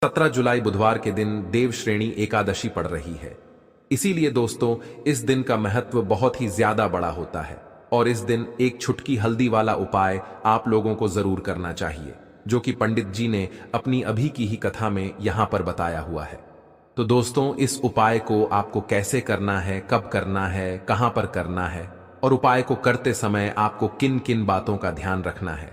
17 जुलाई बुधवार के दिन देव श्रेणी एकादशी पड़ रही है। इसीलिए दोस्तों इस दिन का महत्व बहुत ही ज्यादा बड़ा होता है और इस दिन एक छुटकी हल्दी वाला उपाय आप लोगों को जरूर करना चाहिए, जो कि पंडित जी ने अपनी अभी की ही कथा में यहां पर बताया हुआ है। तो दोस्तों इस उपाय को आपको कैसे करना है, कब करना है, कहां पर करना है और उपाय को करते समय आपको किन किन बातों का ध्यान रखना है,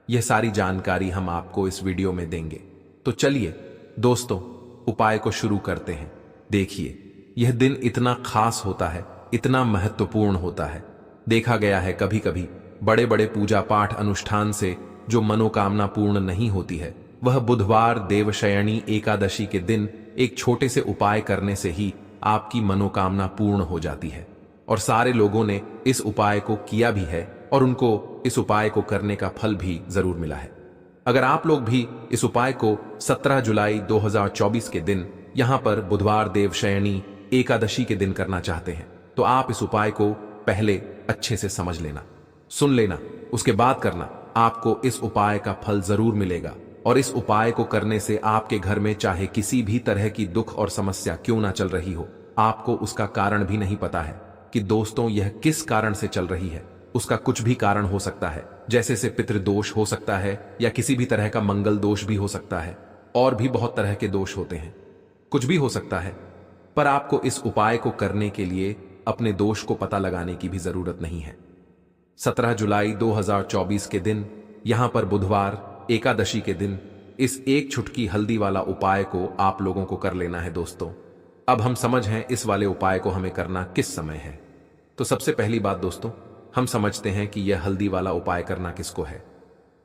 यह सारी जानकारी हम आपको इस वीडियो में देंगे। तो चलिए दोस्तों उपाय को शुरू करते हैं। देखिए यह दिन इतना खास होता है, इतना महत्वपूर्ण होता है। देखा गया है कभी कभी बड़े बड़े पूजा पाठ अनुष्ठान से जो मनोकामना पूर्ण नहीं होती है, वह बुधवार देवशयनी एकादशी के दिन एक छोटे से उपाय करने से ही आपकी मनोकामना पूर्ण हो जाती है। और सारे लोगों ने इस उपाय को किया भी है और उनको इस उपाय को करने का फल भी जरूर मिला है। अगर आप लोग भी इस उपाय को 17 जुलाई 2024 के दिन यहां पर बुधवार देवशयनी एकादशी के दिन करना चाहते हैं, तो आप इस उपाय को पहले अच्छे से समझ लेना, सुन लेना, उसके बाद करना। आपको इस उपाय का फल जरूर मिलेगा और इस उपाय को करने से आपके घर में चाहे किसी भी तरह की दुख और समस्या क्यों ना चल रही हो, आपको उसका कारण भी नहीं पता है कि दोस्तों यह किस कारण से चल रही है। उसका कुछ भी कारण हो सकता है, जैसे से पितृदोष हो सकता है या किसी भी तरह का मंगल दोष भी हो सकता है, और भी बहुत तरह के दोष होते हैं, कुछ भी हो सकता है। पर आपको इस उपाय को करने के लिए अपने दोष को पता लगाने की भी जरूरत नहीं है। 17 जुलाई 2024 के दिन यहां पर बुधवार एकादशी के दिन इस एक छुटकी हल्दी वाला उपाय को आप लोगों को कर लेना है। दोस्तों अब हम समझ हैं इस वाले उपाय को हमें करना किस समय है। तो सबसे पहली बात दोस्तों, हम समझते हैं कि यह हल्दी वाला उपाय करना किसको है।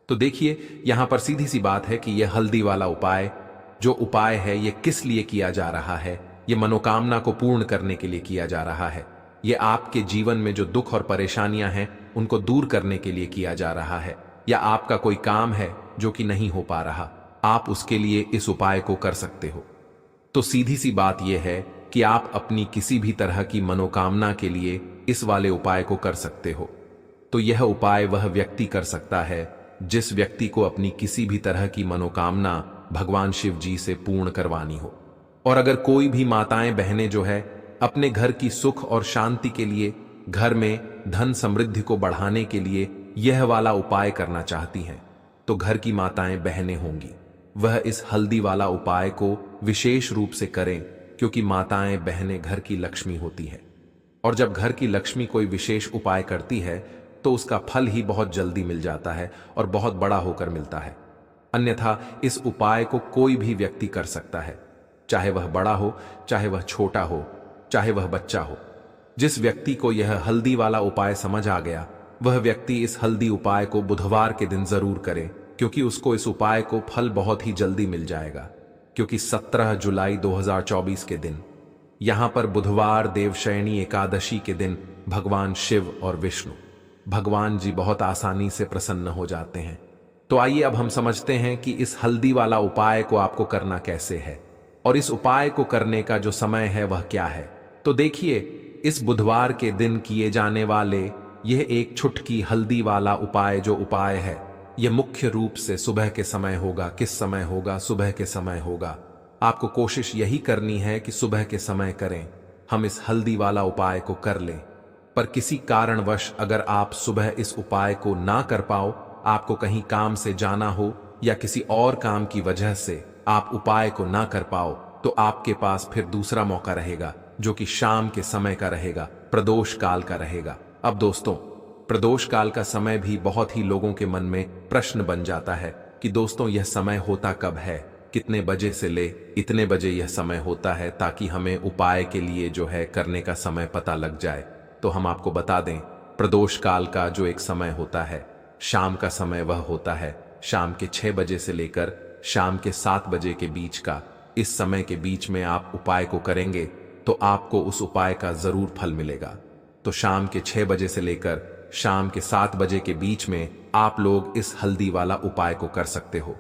तो देखिए यहां पर सीधी सी बात है कि यह हल्दी वाला उपाय जो उपाय है यह किस लिए किया जा रहा है। यह मनोकामना को पूर्ण करने के लिए किया जा रहा है। यह आपके जीवन में जो दुख और परेशानियां हैं उनको दूर करने के लिए किया जा रहा है, या आपका कोई काम है जो कि नहीं हो पा रहा, आप उसके लिए इस उपाय को कर सकते हो। तो सीधी सी बात यह है कि आप अपनी किसी भी तरह की मनोकामना के लिए इस वाले उपाय को कर सकते हो। तो यह उपाय वह व्यक्ति कर सकता है जिस व्यक्ति को अपनी किसी भी तरह की मनोकामना भगवान शिव जी से पूर्ण करवानी हो। और अगर कोई भी माताएं बहनें जो है अपने घर की सुख और शांति के लिए, घर में धन समृद्धि को बढ़ाने के लिए यह वाला उपाय करना चाहती हैं, तो घर की माताएं बहनें होंगी वह इस हल्दी वाला उपाय को विशेष रूप से करें, क्योंकि माताएं बहनें घर की लक्ष्मी होती है। और जब घर की लक्ष्मी कोई विशेष उपाय करती है तो उसका फल ही बहुत जल्दी मिल जाता है और बहुत बड़ा होकर मिलता है। अन्यथा इस उपाय को कोई भी व्यक्ति कर सकता है, चाहे वह बड़ा हो, चाहे वह छोटा हो, चाहे वह बच्चा हो। जिस व्यक्ति को यह हल्दी वाला उपाय समझ आ गया, वह व्यक्ति इस हल्दी उपाय को बुधवार के दिन जरूर करे, क्योंकि उसको इस उपाय को फल बहुत ही जल्दी मिल जाएगा। क्योंकि 17 जुलाई 2024 के दिन यहां पर बुधवार देवशयनी एकादशी के दिन भगवान शिव और विष्णु भगवान जी बहुत आसानी से प्रसन्न हो जाते हैं। तो आइए अब हम समझते हैं कि इस हल्दी वाला उपाय को आपको करना कैसे है और इस उपाय को करने का जो समय है वह क्या है। तो देखिए इस बुधवार के दिन किए जाने वाले यह एक छुटकी हल्दी वाला उपाय जो उपाय है, यह मुख्य रूप से सुबह के समय होगा। किस समय होगा? सुबह के समय होगा। आपको कोशिश यही करनी है कि सुबह के समय करें, हम इस हल्दी वाला उपाय को कर लें। पर किसी कारणवश अगर आप सुबह इस उपाय को ना कर पाओ, आपको कहीं काम से जाना हो या किसी और काम की वजह से आप उपाय को ना कर पाओ, तो आपके पास फिर दूसरा मौका रहेगा जो कि शाम के समय का रहेगा, प्रदोष काल का रहेगा। अब दोस्तों प्रदोष काल का समय भी बहुत ही लोगों के मन में प्रश्न बन जाता है कि दोस्तों यह समय होता कब है, कितने बजे से ले इतने बजे यह समय होता है, ताकि हमें उपाय के लिए जो है करने का समय पता लग जाए। तो हम आपको बता दें, प्रदोष काल का जो एक समय होता है, शाम का समय, वह होता है शाम के 6 बजे से लेकर शाम के 7 बजे के बीच का। इस समय के बीच में आप उपाय को करेंगे तो आपको उस उपाय का जरूर फल मिलेगा। तो शाम के 6 बजे से लेकर शाम के 7 बजे के बीच में आप लोग इस हल्दी वाला उपाय को कर सकते हो।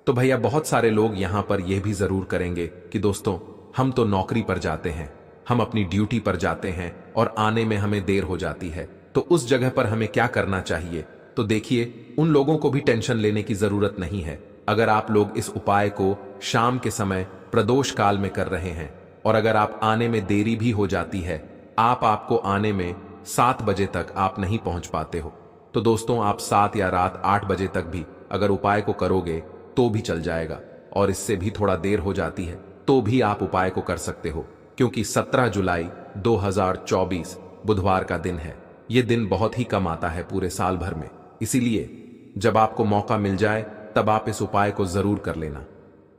तो भैया बहुत सारे लोग यहां पर यह भी जरूर करेंगे कि दोस्तों हम तो नौकरी पर जाते हैं, हम अपनी ड्यूटी पर जाते हैं और आने में हमें देर हो जाती है, तो उस जगह पर हमें क्या करना चाहिए। तो देखिए उन लोगों को भी टेंशन लेने की जरूरत नहीं है, अगर आप लोग इस उपाय को शाम के समय प्रदोष काल में कर रहे हैं और अगर आप आने में देरी भी हो जाती है, आपको आने में 7 बजे तक आप नहीं पहुंच पाते हो, तो दोस्तों आप 7 या रात 8 बजे तक भी अगर उपाय को करोगे तो भी चल जाएगा। और इससे भी थोड़ा देर हो जाती है तो भी आप उपाय को कर सकते हो, क्योंकि 17 जुलाई 2024 बुधवार का दिन है। यह दिन बहुत ही कम आता है पूरे साल भर में, इसीलिए जब आपको मौका मिल जाए तब आप इस उपाय को जरूर कर लेना।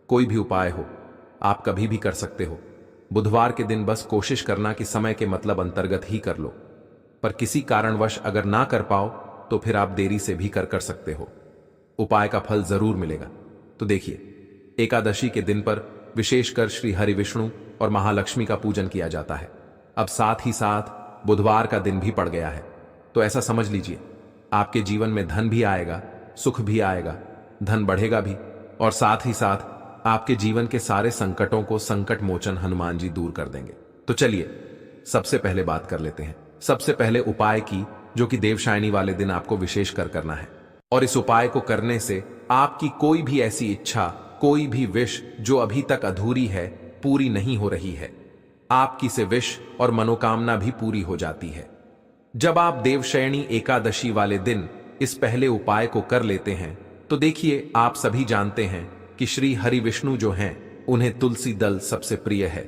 कोई भी उपाय हो, आप कभी भी कर सकते हो। बुधवार के दिन बस कोशिश करना कि समय के मतलब अंतर्गत ही कर लो, पर किसी कारणवश अगर ना कर पाओ तो फिर आप देरी से भी कर सकते हो। उपाय का फल जरूर मिलेगा। तो देखिए, एकादशी के दिन पर विशेषकर श्री हरि विष्णु और महालक्ष्मी का पूजन किया जाता है। अब साथ ही साथ बुधवार का दिन भी पड़ गया है, तो ऐसा समझ लीजिए आपके जीवन में धन भी आएगा, सुख भी आएगा, धन बढ़ेगा भी, और साथ ही साथ आपके जीवन के सारे संकटों को संकट मोचन हनुमान जी दूर कर देंगे। तो चलिए सबसे पहले बात कर लेते हैं, सबसे पहले उपाय की, जो कि देवशायनी वाले दिन आपको विशेष करना है। और इस उपाय को करने से आपकी कोई भी ऐसी इच्छा, कोई भी विश जो अभी तक अधूरी है, पूरी नहीं हो रही है, आपकी से विश और मनोकामना भी पूरी हो जाती है। जब आप देवशयनी एकादशी वाले दिन इस पहले उपाय को कर लेते हैं तो देखिए, आप सभी जानते हैं कि श्री हरि विष्णु जो हैं उन्हें तुलसी दल सबसे प्रिय है।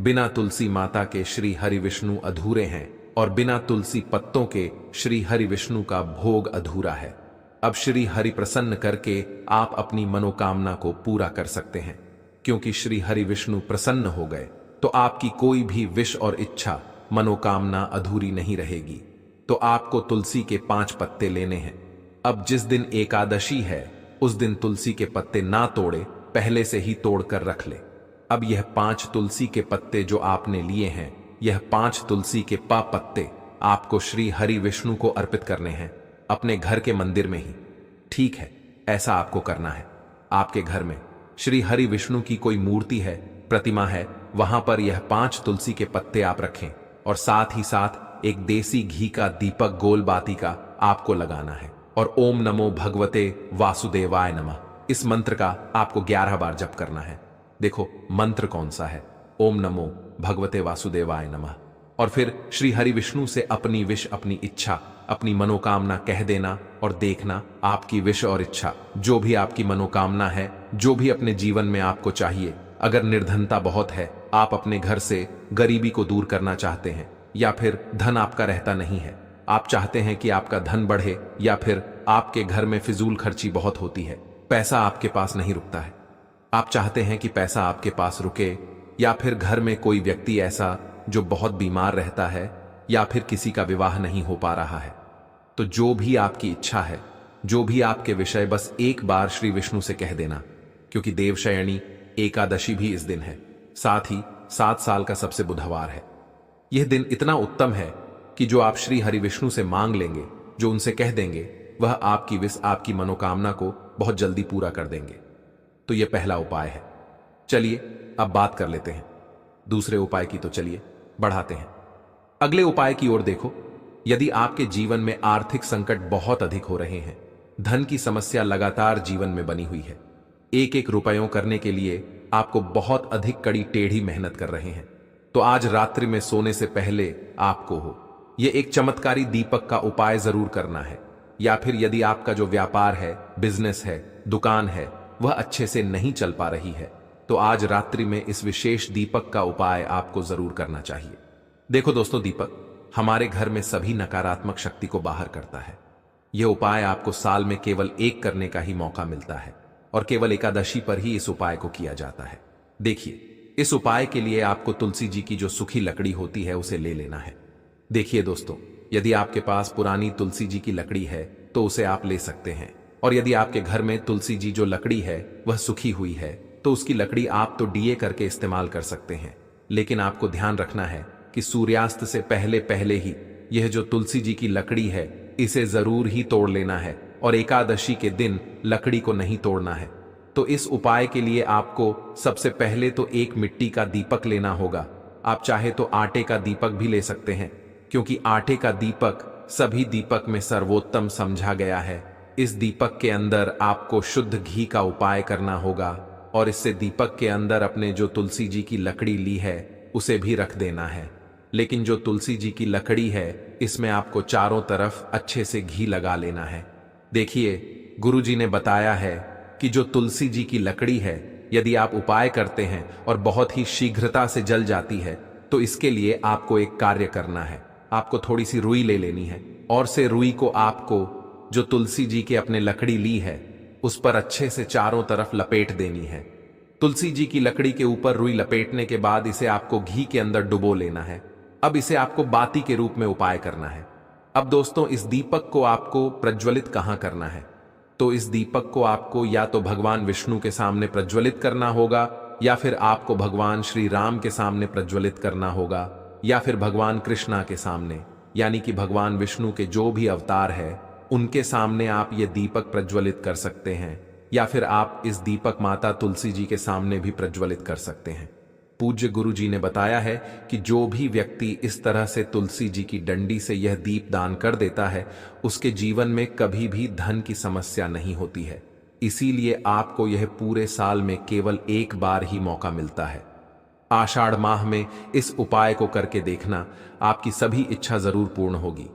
बिना तुलसी माता के श्री हरि विष्णु अधूरे हैं और बिना तुलसी पत्तों के श्री हरि विष्णु का भोग अधूरा है। अब श्री हरि प्रसन्न करके आप अपनी मनोकामना को पूरा कर सकते हैं, क्योंकि श्री हरि विष्णु प्रसन्न हो गए तो आपकी कोई भी विश और इच्छा, मनोकामना अधूरी नहीं रहेगी। तो आपको तुलसी के 5 पत्ते लेने हैं। अब जिस दिन एकादशी है उस दिन तुलसी के पत्ते ना तोड़े, पहले से ही तोड़कर रख ले। अब यह 5 तुलसी के पत्ते जो आपने लिए हैं, यह 5 तुलसी के पत्ते आपको श्री हरि विष्णु को अर्पित करने हैं, अपने घर के मंदिर में ही। ठीक है, ऐसा आपको करना है। आपके घर में श्री हरि विष्णु की कोई मूर्ति है, प्रतिमा है, वहां पर यह 5 तुलसी के पत्ते आप रखें और साथ ही साथ एक देसी घी का दीपक गोल बाती का आपको लगाना है और ओम नमो भगवते वासुदेवाय नमः इस मंत्र का आपको 11 बार जप करना है। देखो मंत्र कौन सा है, ओम नमो भगवते वासुदेवाय नमः। और फिर श्री हरि विष्णु से अपनी विश, अपनी इच्छा, अपनी मनोकामना कह देना और देखना आपकी विश और इच्छा, जो भी आपकी मनोकामना है, जो भी अपने जीवन में आपको चाहिए। अगर निर्धनता बहुत है, आप अपने घर से गरीबी को दूर करना चाहते हैं, या फिर धन आपका रहता नहीं है, आप चाहते हैं कि आपका धन बढ़े, या फिर आपके घर में फिजूल खर्ची बहुत होती है, पैसा आपके पास नहीं रुकता है, आप चाहते हैं कि पैसा आपके पास रुके, या फिर घर में कोई व्यक्ति ऐसा जो बहुत बीमार रहता है, या फिर किसी का विवाह नहीं हो पा रहा है, तो जो भी आपकी इच्छा है, जो भी आपके विषय, बस एक बार श्री विष्णु से कह देना। क्योंकि देवशयनी एकादशी भी इस दिन है, साथ ही 7 साल का सबसे बुधवार है। यह दिन इतना उत्तम है कि जो आप श्री हरि विष्णु से मांग लेंगे, जो उनसे कह देंगे, वह आपकी विश, आपकी मनोकामना को बहुत जल्दी पूरा कर देंगे। तो यह पहला उपाय है। चलिए अब बात कर लेते हैं दूसरे उपाय की। तो चलिए बढ़ाते हैं अगले उपाय की ओर। देखो, यदि आपके जीवन में आर्थिक संकट बहुत अधिक हो रहे हैं, धन की समस्या लगातार जीवन में बनी हुई है, एक एक रुपयों करने के लिए आपको बहुत अधिक कड़ी टेढ़ी मेहनत कर रहे हैं, तो आज रात्रि में सोने से पहले आपको यह एक चमत्कारी दीपक का उपाय जरूर करना है। या फिर यदि आपका जो व्यापार है, बिजनेस है, दुकान है, वह अच्छे से नहीं चल पा रही है, तो आज रात्रि में इस विशेष दीपक का उपाय आपको जरूर करना चाहिए। देखो दोस्तों, दीपक हमारे घर में सभी नकारात्मक शक्ति को बाहर करता है। यह उपाय आपको साल में केवल एक करने का ही मौका मिलता है और केवल एकादशी पर ही इस उपाय को किया जाता है। देखिए, इस उपाय के लिए आपको तुलसी जी की जो सूखी लकड़ी होती है उसे ले लेना है। देखिए दोस्तों, यदि आपके पास पुरानी तुलसी जी की लकड़ी है तो उसे आप ले सकते हैं, और यदि आपके घर में तुलसी जी जो लकड़ी है वह सूखी हुई है तो उसकी लकड़ी आप तो डीए करके इस्तेमाल कर सकते हैं, लेकिन आपको ध्यान रखना है कि सूर्यास्त से पहले पहले ही यह जो तुलसी जी की लकड़ी है इसे जरूर ही तोड़ लेना है, और एकादशी के दिन लकड़ी को नहीं तोड़ना है। तो इस उपाय के लिए आपको सबसे पहले तो एक मिट्टी का दीपक लेना होगा। आप चाहे तो आटे का दीपक भी ले सकते हैं, क्योंकि आटे का दीपक सभी दीपक में सर्वोत्तम समझा गया है। इस दीपक के अंदर आपको शुद्ध घी का उपाय करना होगा और इससे दीपक के अंदर अपने जो तुलसी जी की लकड़ी ली है उसे भी रख देना है। लेकिन जो तुलसी जी की लकड़ी है इसमें आपको चारों तरफ अच्छे से घी लगा लेना है। देखिए, गुरु जी ने बताया है कि जो तुलसी जी की लकड़ी है यदि आप उपाय करते हैं और बहुत ही शीघ्रता से जल जाती है तो इसके लिए आपको एक कार्य करना है। आपको थोड़ी सी रुई ले लेनी है और से रुई को आपको जो तुलसी जी के अपने लकड़ी ली है उस पर अच्छे से चारों तरफ लपेट देनी है। तुलसी जी की लकड़ी के ऊपर रुई लपेटने के बाद इसे आपको घी के अंदर डुबो लेना है। अब इसे आपको बाती के रूप में उपाय करना है। अब दोस्तों, इस दीपक को आपको प्रज्वलित कहां करना है? तो इस दीपक को आपको या तो भगवान विष्णु के सामने प्रज्वलित करना होगा या फिर आपको भगवान श्री राम के सामने प्रज्वलित करना होगा या फिर भगवान कृष्णा के सामने, यानी कि भगवान विष्णु के जो भी अवतार है उनके सामने आप ये दीपक प्रज्वलित कर सकते हैं या फिर आप इस दीपक माता तुलसी जी के सामने भी प्रज्वलित कर सकते हैं। पूज्य गुरु जी ने बताया है कि जो भी व्यक्ति इस तरह से तुलसी जी की डंडी से यह दीप दान कर देता है उसके जीवन में कभी भी धन की समस्या नहीं होती है। इसीलिए आपको यह पूरे साल में केवल एक बार ही मौका मिलता है। आषाढ़ माह में इस उपाय को करके देखना, आपकी सभी इच्छा जरूर पूर्ण होगी।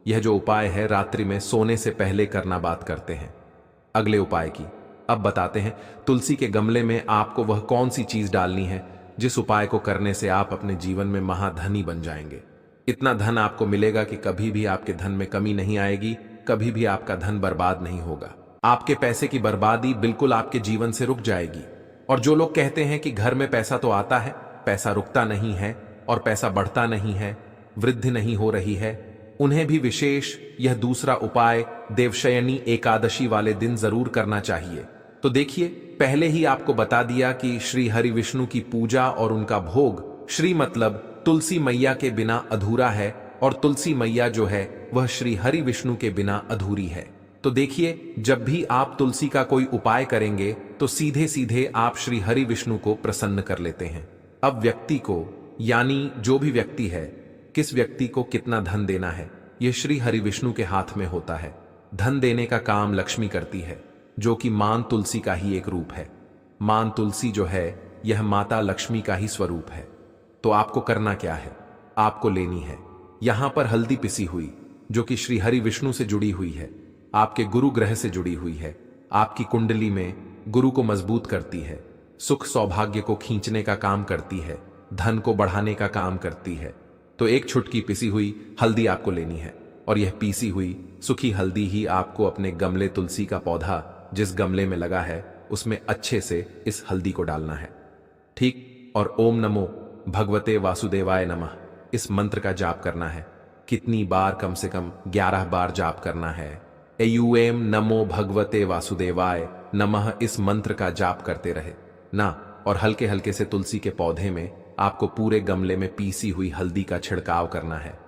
यह जो उपाय है रात्रि में सोने से पहले करना बात करते हैं। अगले उपाय की अब बताते हैं। तुलसी के गमले में आपको वह कौन सी चीज डालनी है जिस उपाय को करने से आप अपने जीवन में महाधनी बन जाएंगे। इतना धन आपको मिलेगा कि कभी भी आपके धन में कमी नहीं आएगी, कभी भी आपका धन बर्बाद नहीं होगा। आपके पैसे की बर्बादी बिल्कुल आपके जीवन से रुक जाएगी। और जो लोग कहते हैं कि घर में पैसा तो आता है, पैसा रुकता नहीं है और पैसा बढ़ता नहीं है, वृद्धि नहीं हो रही है, उन्हें भी विशेष यह दूसरा उपाय देवशयनी एकादशी वाले दिन जरूर करना चाहिए। तो देखिए, पहले ही आपको बता दिया कि श्री हरि विष्णु की पूजा और उनका भोग, श्री मतलब तुलसी मैया के बिना अधूरा है और तुलसी मैया जो है वह श्री हरि विष्णु के बिना अधूरी है। तो देखिए, जब भी आप तुलसी का कोई उपाय करेंगे तो सीधे सीधे आप श्री हरि विष्णु को प्रसन्न कर लेते हैं। अब व्यक्ति को, यानी जो भी व्यक्ति है, किस व्यक्ति को कितना धन देना है यह श्री हरि विष्णु के हाथ में होता है। धन देने का काम लक्ष्मी करती है जो कि मां तुलसी का ही एक रूप है। मां तुलसी जो है यह माता लक्ष्मी का ही स्वरूप है। तो आपको करना क्या है? आपको लेनी है यहां पर हल्दी पिसी हुई जो कि श्री हरि विष्णु से जुड़ी हुई है, आपके गुरु ग्रह से जुड़ी हुई है, आपकी कुंडली में गुरु को मजबूत करती है, सुख सौभाग्य को खींचने का काम करती है, धन को बढ़ाने का काम करती है। तो एक छुटकी पिसी हुई हल्दी आपको लेनी है और यह पीसी हुई सूखी हल्दी ही आपको अपने गमले तुलसी का पौधा जिस गमले में लगा है उसमें अच्छे से इस हल्दी को डालना है। ठीक, और ओम नमो भगवते वासुदेवाय नमः इस मंत्र का जाप करना है। कितनी बार? कम से कम 11 बार जाप करना है। एयूएम नमो भगवते वासुदेवाय नमः इस मंत्र का जाप करते रहे ना। और हल्के हल्के से तुलसी के पौधे में आपको पूरे गमले में पीसी हुई हल्दी का छिड़काव करना है।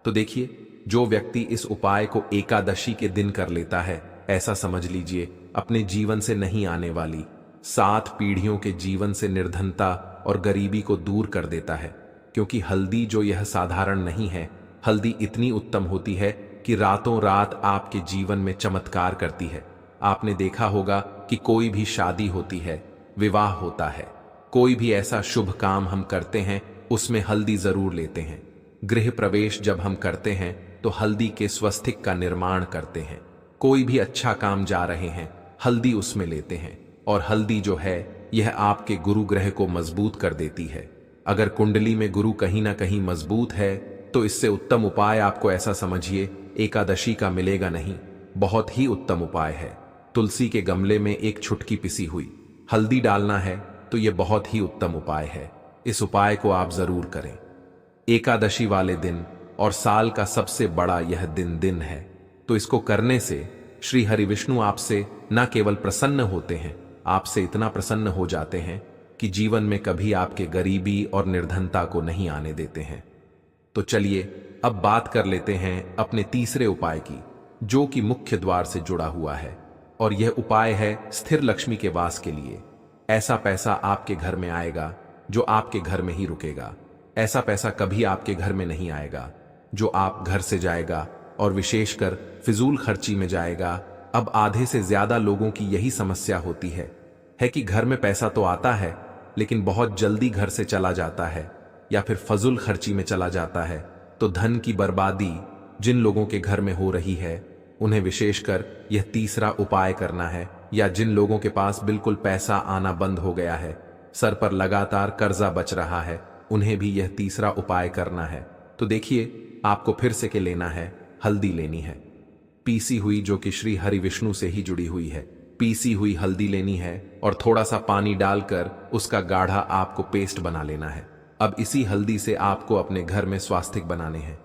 तो देखिए, जो व्यक्ति इस उपाय को एकादशी के दिन कर लेता है, ऐसा समझ लीजिए अपने जीवन से नहीं आने वाली 7 पीढ़ियों के जीवन से निर्धनता और गरीबी को दूर कर देता है। क्योंकि हल्दी जो यह साधारण नहीं है, हल्दी इतनी उत्तम होती है कि रातों रात आपके जीवन में चमत्कार करती है। आपने देखा होगा कि कोई भी शादी होती है, विवाह होता है, कोई भी ऐसा शुभ काम हम करते हैं उसमें हल्दी जरूर लेते हैं। गृह प्रवेश जब हम करते हैं तो हल्दी के स्वस्तिक का निर्माण करते हैं। कोई भी अच्छा काम जा रहे हैं, हल्दी उसमें लेते हैं। और हल्दी जो है यह आपके गुरु ग्रह को मजबूत कर देती है। अगर कुंडली में गुरु कहीं ना कहीं मजबूत है तो इससे उत्तम उपाय आपको ऐसा समझिए एकादशी का मिलेगा नहीं। बहुत ही उत्तम उपाय है। तुलसी के गमले में एक छुटकी पिसी हुई हल्दी डालना है तो यह बहुत ही उत्तम उपाय है। इस उपाय को आप जरूर करें। एकादशी वाले दिन और साल का सबसे बड़ा यह दिन है। तो इसको करने से श्री हरि विष्णु आपसे न केवल प्रसन्न होते हैं, आपसे इतना प्रसन्न हो जाते हैं कि जीवन में कभी आपके गरीबी और निर्धनता को नहीं आने देते हैं। तो चलिए अब बात कर लेते हैं अपने तीसरे उपाय की, जो कि मुख्य द्वार से जुड़ा हुआ है। और यह उपाय है स्थिर लक्ष्मी के वास के लिए। ऐसा पैसा आपके घर में आएगा जो आपके घर में ही रुकेगा। ऐसा पैसा कभी आपके घर में नहीं आएगा जो आप घर से जाएगा और विशेषकर फिजूल खर्ची में जाएगा अब आधे से ज्यादा लोगों की यही समस्या होती है कि घर में पैसा तो आता है लेकिन बहुत जल्दी घर से चला जाता है या फिर फजूल खर्ची में चला जाता है। तो धन की बर्बादी जिन लोगों के घर में हो रही है उन्हें विशेषकर यह तीसरा उपाय करना है, या जिन लोगों के पास बिल्कुल पैसा आना बंद हो गया है, सर पर लगातार कर्जा बच रहा है, उन्हें भी यह तीसरा उपाय करना है। तो देखिए, आपको फिर से के लेना है, हल्दी लेनी है पीसी हुई, जो कि श्री हरि विष्णु से ही जुड़ी हुई है। पीसी हुई हल्दी लेनी है और थोड़ा सा पानी डालकर उसका गाढ़ा आपको पेस्ट बना लेना है। अब इसी हल्दी से आपको अपने घर में स्वास्तिक बनाने हैं।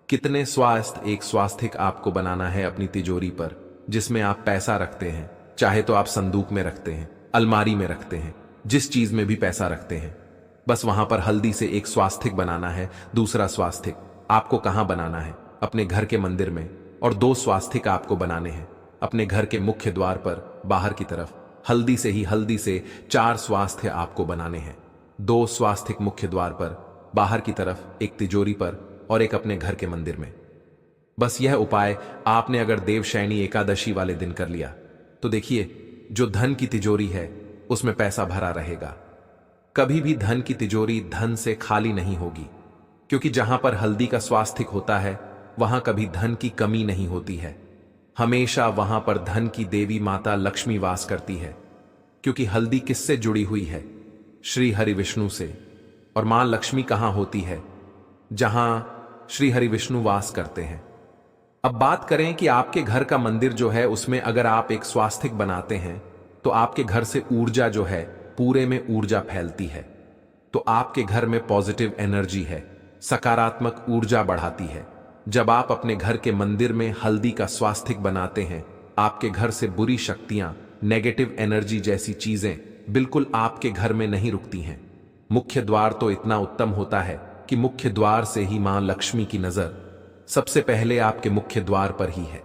कितने स्वास्थ्य? एक स्वास्तिक आपको बनाना है अपनी तिजोरी पर, जिसमें आप पैसा रखते हैं। चाहे तो आप संदूक में रखते हैं, अलमारी में रखते हैं, जिस चीज में भी पैसा रखते हैं, बस वहां पर हल्दी से एक स्वास्तिक बनाना है। दूसरा स्वास्तिक आपको कहां बनाना है? अपने घर के मंदिर में। और 2 स्वास्तिक आपको बनाने हैं अपने घर के मुख्य द्वार पर बाहर की तरफ। हल्दी से 4 स्वास्थ्य आपको बनाने हैं। 2 स्वास्तिक मुख्य द्वार पर बाहर की तरफ, एक तिजोरी पर और एक अपने घर के मंदिर में। बस यह उपाय आपने अगर देवशयनी एकादशी वाले दिन कर लिया तो देखिए, जो धन की तिजोरी है उसमें पैसा भरा रहेगा। कभी भी धन की तिजोरी धन से खाली नहीं होगी, क्योंकि जहां पर हल्दी का स्वास्तिक होता है वहां कभी धन की कमी नहीं होती है। हमेशा वहां पर धन की देवी माता लक्ष्मी वास करती है, क्योंकि हल्दी किससे जुड़ी हुई है? श्री हरि विष्णु से। और मां लक्ष्मी कहां होती है? जहां श्री हरि विष्णु वास करते हैं। अब बात करें कि आपके घर का मंदिर जो है उसमें अगर आप एक स्वास्तिक बनाते हैं तो आपके घर से ऊर्जा जो है, पूरे में ऊर्जा फैलती है। तो आपके घर में पॉजिटिव एनर्जी है, सकारात्मक ऊर्जा बढ़ाती है। जब आप अपने घर के मंदिर में हल्दी का स्वास्तिक बनाते हैं, आपके घर से बुरी शक्तियां, नेगेटिव एनर्जी जैसी चीजें बिल्कुल आपके घर में नहीं रुकती हैं। मुख्य द्वार तो इतना उत्तम होता है कि मुख्य द्वार से ही मां लक्ष्मी की नजर सबसे पहले आपके मुख्य द्वार पर ही है।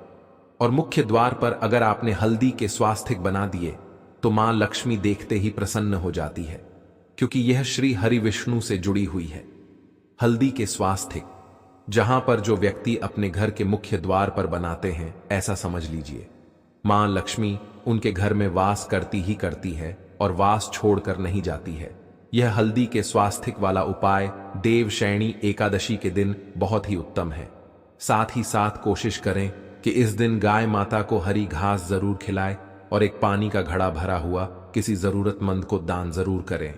और मुख्य द्वार पर अगर आपने हल्दी के स्वास्तिक बना दिए तो मां लक्ष्मी देखते ही प्रसन्न हो जाती है, क्योंकि यह श्री हरि विष्णु से जुड़ी हुई है। हल्दी के स्वास्तिक जहां पर जो व्यक्ति अपने घर के मुख्य द्वार पर बनाते हैं, ऐसा समझ लीजिए मां लक्ष्मी उनके घर में वास करती ही करती है और वास छोड़कर नहीं जाती है। यह हल्दी के स्वास्तिक वाला उपाय देवशयनी एकादशी के दिन बहुत ही उत्तम है। साथ ही साथ कोशिश करें कि इस दिन गाय माता को हरी घास जरूर खिलाएं और एक पानी का घड़ा भरा हुआ किसी जरूरतमंद को दान जरूर करें।